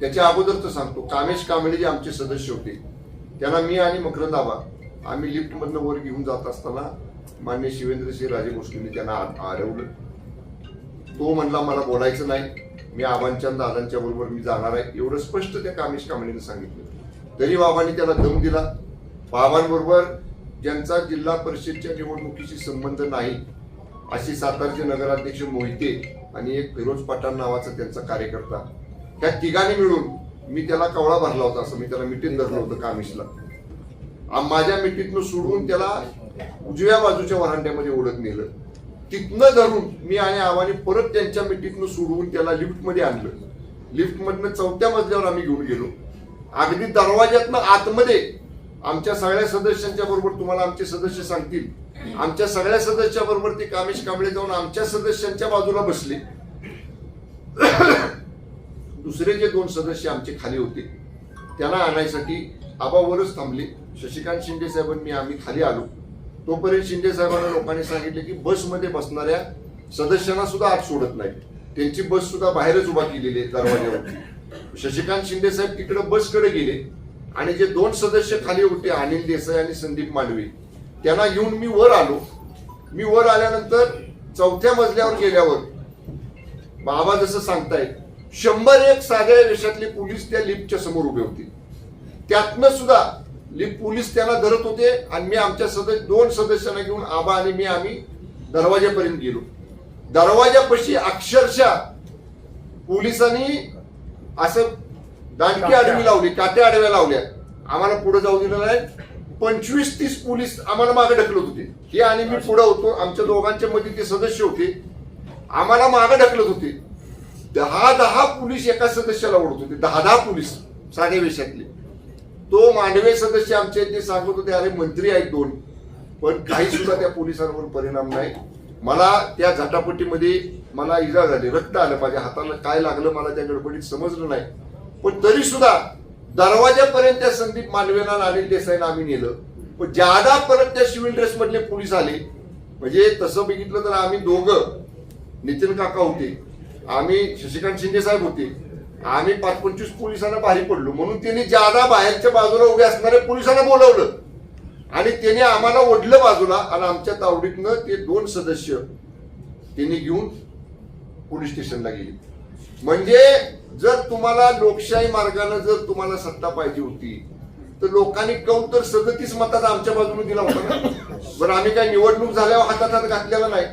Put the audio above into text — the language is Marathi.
त्याच्या अगोदरच सांगतो, कामेश कांबळे जे आमचे सदस्य होते त्यांना मी आणि मकरंद आबा आम्ही लिफ्टमधनं वर घेऊन जात असताना माननीय शिवेंद्रसिंह राजे भोसलेंनी त्यांना अडवलं. तो म्हणला मला बोलायचं नाही, मी आबांच्या दादांच्या बरोबर मी जाणार आहे, एवढं स्पष्ट त्या कामेश कांबळेने सांगितलं. तरी बाबांनी त्याला दम दिला. बाबांबरोबर ज्यांचा जिल्हा परिषदच्या निवडणुकीशी संबंध नाही अशी सातारचे नगराध्यक्ष मोहिते आणि एक फिरोज पठाण नावाचा त्यांचा कार्यकर्ता, त्या तिघांनी मिळून मी त्याला कवळा भरला होता, असं मी त्याला मिठीत धरलं होतं कामेशला. माझ्या मिठीतनं सोडून त्याला उजव्या बाजूच्या वरांड्यामध्ये ओढत नेलं. तिथनं धरून मी आणि आवाने परत त्यांच्या मिठीतनं सोडवून त्याला लिफ्टमध्ये आणलं. लिफ्टमधनं 4थ्या मजल्यावर आम्ही घेऊन गेलो. अगदी दरवाज्यातनं आतमध्ये आमच्या सगळ्या सदस्यांच्या बरोबर, तुम्हाला आमचे सदस्य सांगतील, आमच्या सगळ्या सदस्या बरोबर ते कामेश कांबळे जाऊन आमच्या सदस्यांच्या बाजूला बसले. दुसरे जे 2 सदस्य आमचे खाली होते त्यांना आणायसाठी आबावरच थांबले. शशिकांत शिंदे साहेबांनी आम्ही खाली आलो. तोपर्यंत शिंदे साहेबांना लोकांनी सांगितले की बसमध्ये बसणाऱ्या सदस्यांना सुद्धा आत सोडत नाही, त्यांची बस सुद्धा बाहेरच उभा केलेली आहे दरवाज्यावरती. शशिकांत शिंदे साहेब तिकडे बसकडे गेले आणि जे 2 सदस्य खाली होते, अनिल देसाई आणि संदीप मांडवे, त्यांना घेऊन मी वर आलो. मी वर आल्यानंतर 4थ्या मजल्यावर गेल्यावर बाबा जसं सांगतायत 101 साध्या वेशातले पोलीस त्या लिफ्टच्या समोर उभे होते. त्यातनं सुद्धा लिफ्ट पोलीस त्यांना धरत होते आणि मी आमच्या 2 सदस्यांना घेऊन आबा आणि मी आम्ही दरवाजापर्यंत गेलो. दरवाजापाशी अक्षरशः पोलिसांनी असं दांडकी आडवी लावली, काट्या आडव्या लावल्या, आम्हाला पुढे जाऊ दिलं नाही. 25-30 पोलीस आम्हाला मागे ढकलत होते. हे आणि मी पुढे होतो, आमच्या दोघांच्या मध्ये ते सदस्य होते, आम्हाला मागे ढकलत होते. 10 पोलीस एका सदस्याला ओढत होते, 10 पोलीस साध्या वेशातले. तो मांडवे सदस्य आमचे ते सांगत होते अरे मंत्री आहेत 2, पण काही सुद्धा त्या पोलिसांवर परिणाम नाही. मला त्या झटापटीमध्ये मला इजा झाली, रक्त आलं माझ्या हाताला, काय लागलं मला त्या गडबडीत समजलं नाही. पण तरी सुद्धा दरवाजापर्यंत त्या संदीप मांडवेला अनिल देसाईला आम्ही नेलं. पण ज्यादा परत त्या सिव्हिल ड्रेस मधले पोलीस आले. म्हणजे तसं बघितलं तर आम्ही दोघं, नितीन काका होते, आम्ही शशिकांत शिंदे साहेब होते, आम्ही 5-25 पोलिसांना बाहेर पडलो. म्हणून त्यांनी ज्यादा बाहेरच्या बाजूला उभे असणाऱ्या पोलिसांना बोलवलं आणि त्याने आम्हाला ओढलं बाजूला आणि आमच्या तावडीतनं ते 2 सदस्य त्यांनी घेऊन पोलीस स्टेशनला गेले. म्हणजे जर तुम्हाला लोकशाही मार्गाने जर तुम्हाला सत्ता पाहिजे होती तर लोकांनी कौल तर 37 मताचा आमच्या बाजूने दिला होता ना. बरं, आम्ही काय निवडणूक झाल्यावर हातात घातलेला नाही.